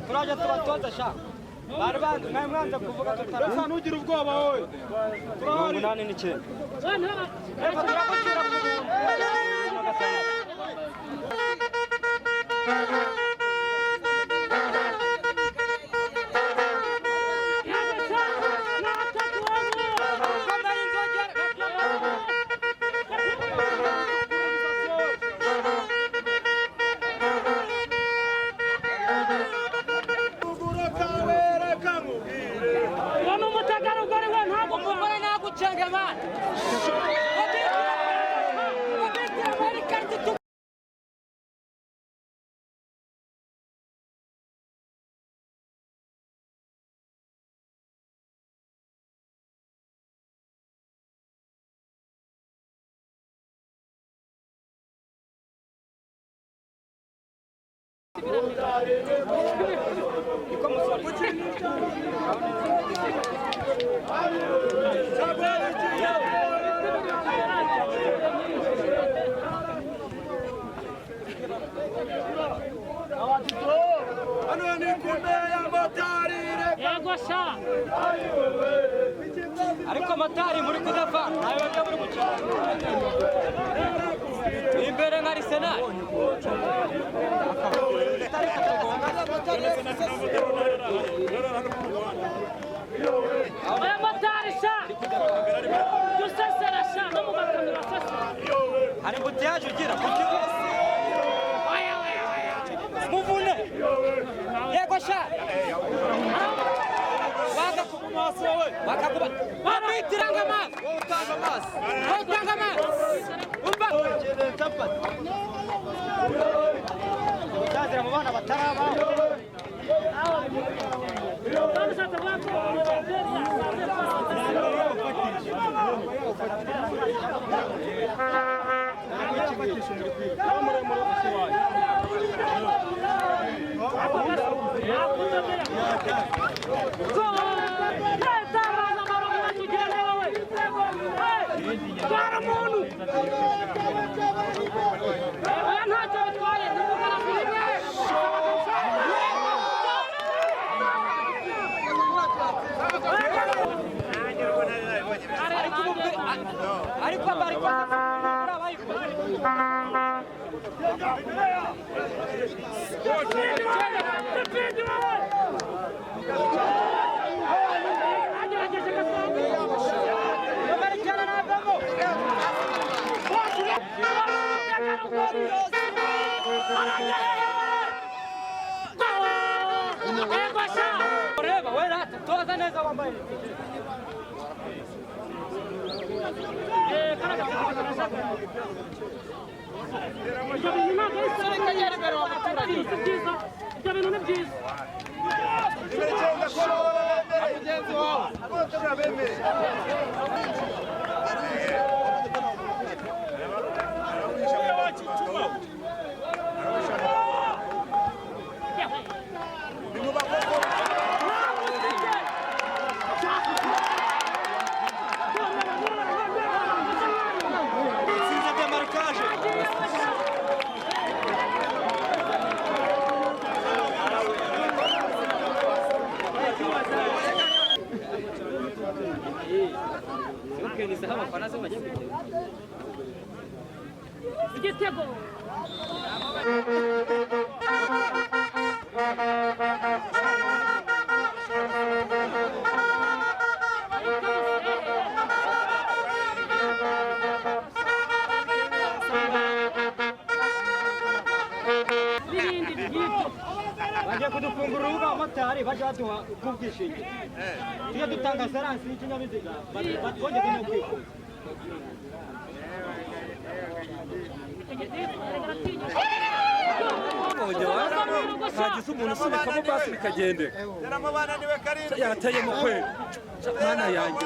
Turaja turatoza sha bari mwanza kuvuga tutarafa nugira ubwoba wowe turahari 89 reka turakira ku ariko matari muri kudafa nayo bajya muri gukina imbere nka Arsenal oya matari sha dusesera sha no mu makamera sasa hari mbutiyaje ugira muvune yego sha waga kumaso we bakakuba babitiranga amazi utanga amazi umba tapati cyazira mu bana bataraba Para mundo! ntacyo bitwaye ntibugana kuri mwe ariko bari Reba, wera, toza neza wambaye. igitego bagiye kudufungura urubuga abamotari baje baduha ubwishingizi tujye dutanga saransi y'ikinyabiziga batwongeze no kwifuza hagize umuntu usunikamo basi bikagendera yateye mu kwezi mana yanjye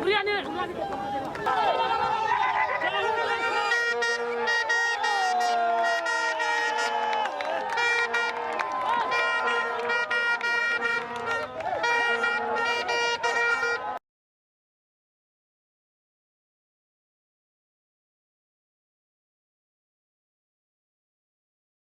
Uriya ni